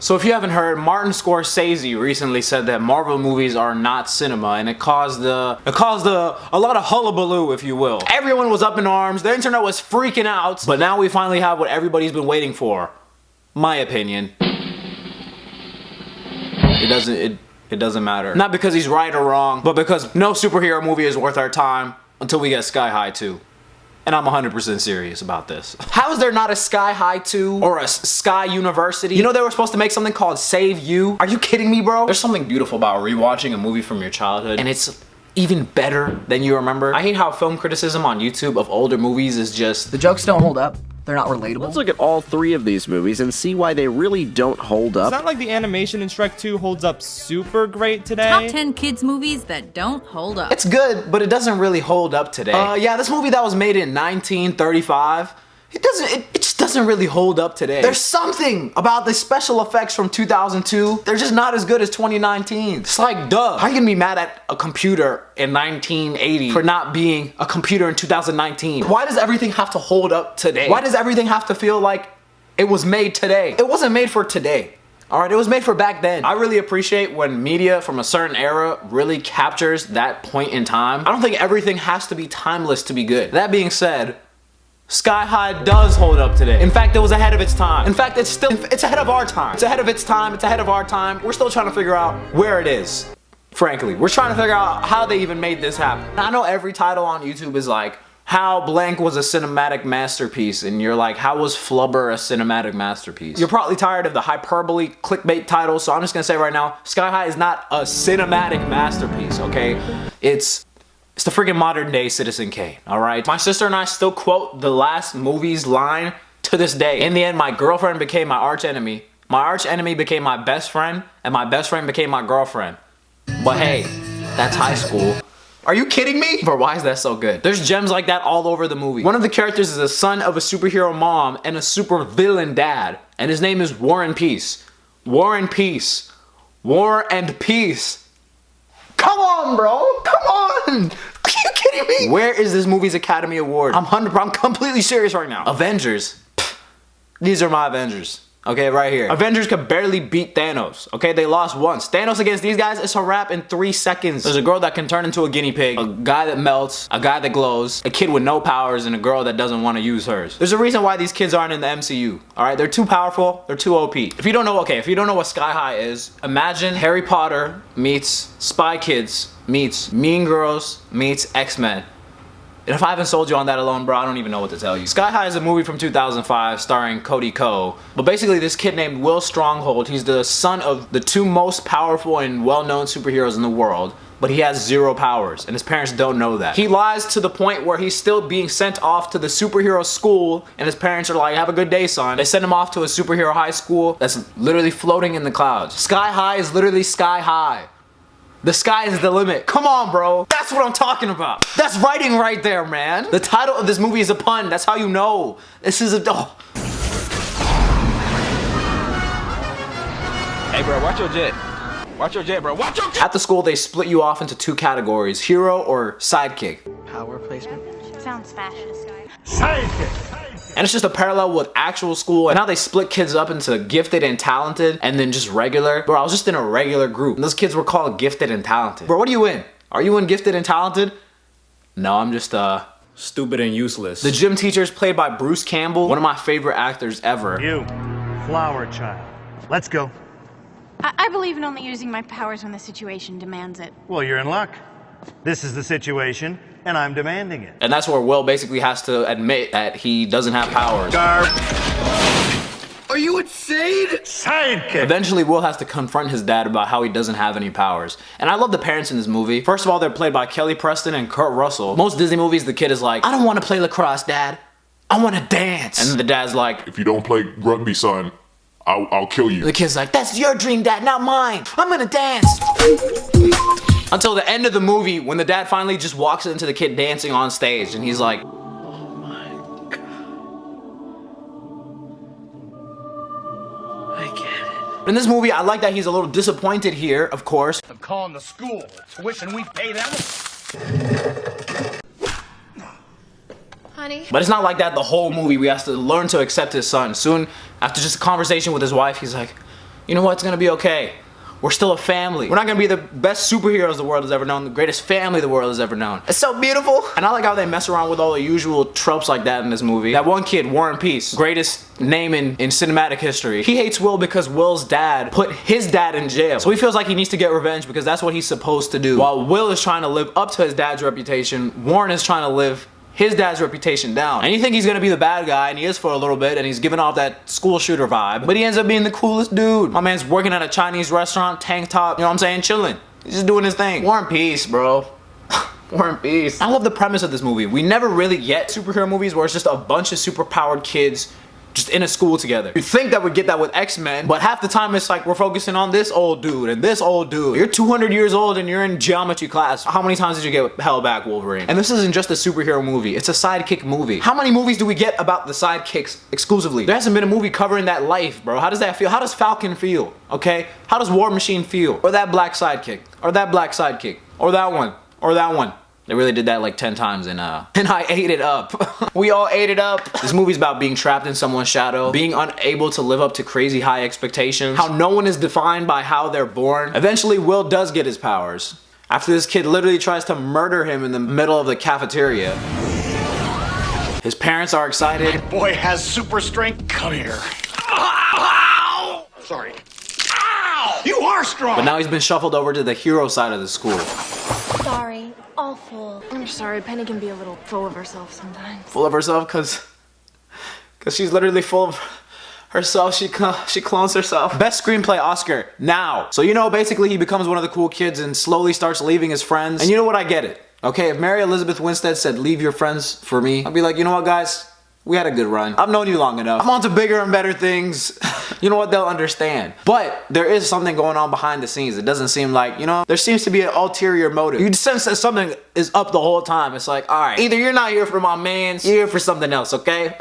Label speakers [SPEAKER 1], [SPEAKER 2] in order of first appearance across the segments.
[SPEAKER 1] So if you haven't heard, Martin Scorsese recently said that Marvel movies are not cinema, and it caused a lot of hullabaloo, if you will. Everyone was up in arms, the internet was freaking out, but now we finally have what everybody's been waiting for. My opinion. It doesn't matter. Not because he's right or wrong, but because no superhero movie is worth our time until we get Sky High 2. And I'm 100% serious about this. How is there not a Sky High 2 or a Sky University? You know they were supposed to make something called Save You? Are you kidding me, bro? There's something beautiful about rewatching a movie from your childhood, and it's even better than you remember. I hate how film criticism on YouTube of older movies is just...
[SPEAKER 2] The jokes don't hold up. They're not relatable.
[SPEAKER 3] Let's look at all three of these movies and see why they really don't hold up.
[SPEAKER 4] It's not like the animation in Shrek 2 holds up super great today.
[SPEAKER 5] Top 10 kids movies that don't hold up.
[SPEAKER 1] It's good, but it doesn't really hold up today. Yeah, this movie that was made in 1935, it just doesn't really hold up today. There's something about the special effects from 2002. They're just not as good as 2019. It's like, duh. How are you gonna be mad at a computer in 1980 for not being a computer in 2019? Why does everything have to hold up today? Why does everything have to feel like it was made today? It wasn't made for today. Alright, it was made for back then. I really appreciate when media from a certain era really captures that point in time. I don't think everything has to be timeless to be good. That being said, Sky High does hold up today. In fact, it was ahead of its time. In fact, it's ahead of our time. It's ahead of its time, it's ahead of our time. We're still trying to figure out where it is. Frankly, we're trying to figure out how they even made this happen. I know every title on YouTube is like, how blank was a cinematic masterpiece, and you're like, how was Flubber a cinematic masterpiece? You're probably tired of the hyperbole clickbait titles, so I'm just gonna say right now, Sky High is not a cinematic masterpiece, okay? It's the freaking modern day Citizen Kane, alright? My sister and I still quote the last movie's line to this day. In the end, my girlfriend became my arch enemy. My arch enemy became my best friend, and my best friend became my girlfriend. But hey, that's high school. Are you kidding me? Bro, why is that so good? There's gems like that all over the movie. One of the characters is the son of a superhero mom and a super villain dad, and his name is War and Peace. War and Peace. War and Peace. Come on, bro. Come on. Are you kidding me? Where is this movie's Academy Award? I'm completely serious right now. Avengers. Pfft. These are my Avengers. Okay, right here. Avengers could barely beat Thanos. Okay, they lost once. Thanos against these guys, it's a wrap in 3 seconds. There's a girl that can turn into a guinea pig, a guy that melts, a guy that glows, a kid with no powers, and a girl that doesn't want to use hers. There's a reason why these kids aren't in the MCU. Alright, they're too powerful, they're too OP. If you don't know what Sky High is, imagine Harry Potter meets Spy Kids meets Mean Girls meets X-Men. And if I haven't sold you on that alone, bro, I don't even know what to tell you. Sky High is a movie from 2005 starring Cody Ko. But basically this kid named Will Stronghold, he's the son of the 2 most powerful and well-known superheroes in the world. But he has 0 powers, and his parents don't know that. He lies to the point where he's still being sent off to the superhero school, and his parents are like, have a good day, son. They send him off to a superhero high school that's literally floating in the clouds. Sky High is literally sky high. The sky is the limit. Come on, bro. That's what I'm talking about. That's writing right there, man. The title of this movie is a pun. That's how you know. This is a... Oh.
[SPEAKER 6] Hey, bro, watch your jet. Watch your jet, bro. Watch your jet.
[SPEAKER 1] At the school, they split you off into 2 categories, hero or sidekick.
[SPEAKER 2] Power placement.
[SPEAKER 5] Sounds fascist.
[SPEAKER 6] Sidekick.
[SPEAKER 1] And it's just a parallel with actual school and how they split kids up into gifted and talented and then just regular. Bro, I was just in a regular group and those kids were called gifted and talented. Bro, what are you in? Are you in gifted and talented? No, I'm just stupid and useless. The gym teacher is played by Bruce Campbell, one of my favorite actors ever.
[SPEAKER 7] You, flower child. Let's go.
[SPEAKER 5] I believe in only using my powers when the situation demands it.
[SPEAKER 7] Well, you're in luck. This is the situation, and I'm demanding it.
[SPEAKER 1] And that's where Will basically has to admit that he doesn't have powers.
[SPEAKER 2] Are you insane?
[SPEAKER 7] Sidekick.
[SPEAKER 1] Eventually, Will has to confront his dad about how he doesn't have any powers. And I love the parents in this movie. First of all, they're played by Kelly Preston and Kurt Russell. Most Disney movies, the kid is like, I don't want to play lacrosse, Dad. I want to dance. And the dad's like,
[SPEAKER 8] if you don't play rugby, son, I'll kill you.
[SPEAKER 1] The kid's like, that's your dream, Dad, not mine. I'm gonna dance. Until the end of the movie, when the dad finally just walks into the kid dancing on stage, and he's like, oh my God. I get it. In this movie, I like that he's a little disappointed here, of course.
[SPEAKER 6] I'm calling the school. Tuition we pay them.
[SPEAKER 5] Honey?
[SPEAKER 1] But it's not like that the whole movie. We have to learn to accept his son. Soon, after just a conversation with his wife, he's like, You know what? It's gonna be okay. We're still a family. We're not gonna be the best superheroes the world has ever known, the greatest family the world has ever known. It's so beautiful. And I like how they mess around with all the usual tropes like that in this movie. That one kid, War and Peace, greatest name in cinematic history. He hates Will because Will's dad put his dad in jail. So he feels like he needs to get revenge because that's what he's supposed to do. While Will is trying to live up to his dad's reputation, Warren is trying to live his dad's reputation down. And you think he's gonna be the bad guy, and he is for a little bit, and he's giving off that school shooter vibe, but he ends up being the coolest dude. My man's working at a Chinese restaurant, tank top, you know what I'm saying, chilling. He's just doing his thing. War and Peace, bro. War and Peace. I love the premise of this movie. We never really get superhero movies where it's just a bunch of superpowered kids just in a school together. You'd think that we'd get that with X-Men, but half the time it's like we're focusing on this old dude and this old dude. You're 200 years old and you're in geometry class. How many times did you get held back, Wolverine? And this isn't just a superhero movie, it's a sidekick movie. How many movies do we get about the sidekicks exclusively? There hasn't been a movie covering that life, bro. How does that feel? How does Falcon feel? Okay? How does War Machine feel? Or that black sidekick? Or that black sidekick? Or that one? Or that one? They really did that like 10 times and I ate it up. We all ate it up. This movie's about being trapped in someone's shadow, being unable to live up to crazy high expectations, how no one is defined by how they're born. Eventually, Will does get his powers after this kid literally tries to murder him in the middle of the cafeteria. His parents are excited.
[SPEAKER 6] Boy has super strength. Come here. Ow! Sorry. Ow! You are strong!
[SPEAKER 1] But now he's been shuffled over to the hero side of the school.
[SPEAKER 9] Sorry, awful. I'm sorry, Penny can be a little full of herself sometimes.
[SPEAKER 1] Full of herself cause she's literally full of herself. She clones herself. Best screenplay Oscar now. So you know, basically he becomes one of the cool kids and slowly starts leaving his friends. And you know what, I get it. Okay, if Mary Elizabeth Winstead said leave your friends for me, I'd be like, you know what guys? We had a good run. I've known you long enough. I'm on to bigger and better things. You know what? They'll understand. But there is something going on behind the scenes. It doesn't seem like, you know, there seems to be an ulterior motive. You sense that something is up the whole time. It's like, all right, either you're not here for my mans, you're here for something else, okay?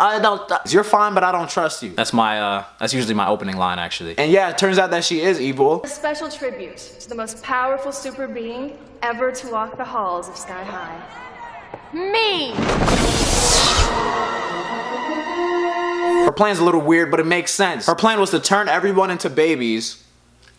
[SPEAKER 1] You're fine, but I don't trust you. That's my, that's usually my opening line, actually. And yeah, it turns out that she is evil.
[SPEAKER 9] A special tribute to the most powerful super being ever to walk the halls of Sky High.
[SPEAKER 5] Me!
[SPEAKER 1] Her plan's a little weird, but it makes sense. Her plan was to turn everyone into babies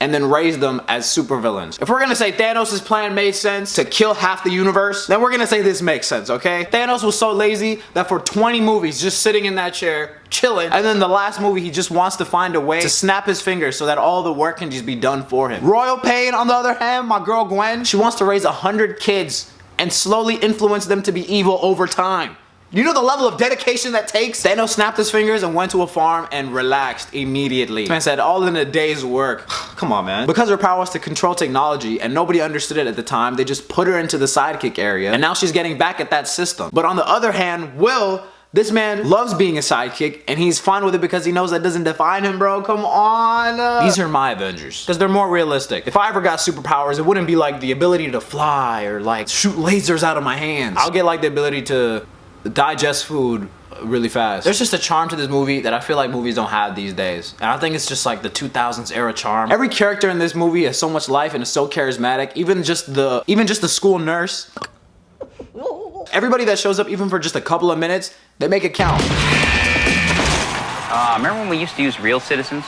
[SPEAKER 1] and then raise them as supervillains. If we're gonna say Thanos' plan made sense to kill half the universe, then we're gonna say this makes sense, okay? Thanos was so lazy that for 20 movies, just sitting in that chair, chilling, and then the last movie, he just wants to find a way to snap his fingers so that all the work can just be done for him. Royal Pain, on the other hand, my girl Gwen, she wants to raise 100 kids and slowly influence them to be evil over time. You know the level of dedication that takes? Thanos snapped his fingers and went to a farm and relaxed immediately. Man said, all in a day's work. Come on, man. Because her power was to control technology and nobody understood it at the time, they just put her into the sidekick area and now she's getting back at that system. But on the other hand, Will, this man loves being a sidekick and he's fine with it because he knows that doesn't define him, bro. Come on. These are my Avengers because they're more realistic. If I ever got superpowers, it wouldn't be like the ability to fly or like shoot lasers out of my hands. I'll get like the ability to digest food really fast. There's just a charm to this movie that I feel like movies don't have these days. And I think it's just like the 2000s era charm. Every character in this movie has so much life and is so charismatic. Even just the school nurse. Everybody that shows up even for just a couple of minutes, they make it count.
[SPEAKER 2] Remember when we used to use real citizens?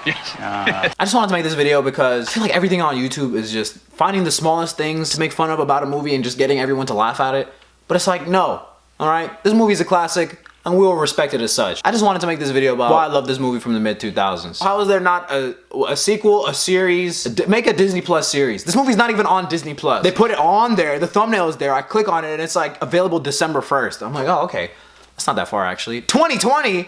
[SPEAKER 6] Yes.
[SPEAKER 1] I just wanted to make this video because I feel like everything on YouTube is just finding the smallest things to make fun of about a movie and just getting everyone to laugh at it. But it's like, no. Alright, this movie's a classic and we will respect it as such. I just wanted to make this video about why I love this movie from the mid-2000s. How is there not a sequel, a series? Make a Disney Plus series. This movie's not even on Disney Plus. They put it on there, the thumbnail is there, I click on it and it's like available December 1st. I'm like, oh, okay. That's not that far actually. 2020?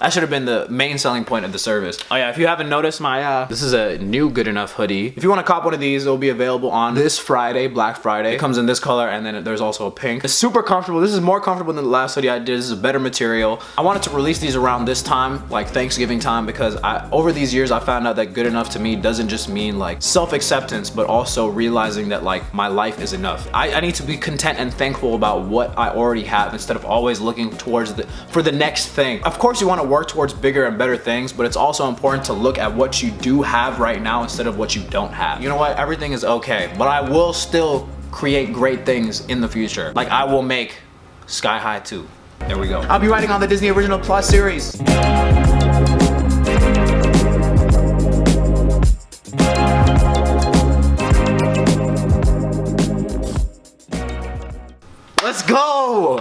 [SPEAKER 1] That should have been the main selling point of the service. Oh yeah, if you haven't noticed my, this is a new Good Enough hoodie. If you want to cop one of these, it'll be available on this Friday, Black Friday. It comes in this color and then there's also a pink. It's super comfortable. This is more comfortable than the last hoodie I did. This is a better material. I wanted to release these around this time, like Thanksgiving time, because over these years I found out that good enough to me doesn't just mean like self-acceptance, but also realizing that like my life is enough. I need to be content and thankful about what I already have instead of always looking towards for the next thing. Of course you want to work towards bigger and better things, but it's also important to look at what you do have right now instead of what you don't have. You know what? Everything is okay, but I will still create great things in the future. Like I will make Sky High 2. There we go. I'll be writing on the Disney Original Plus series. Let's go!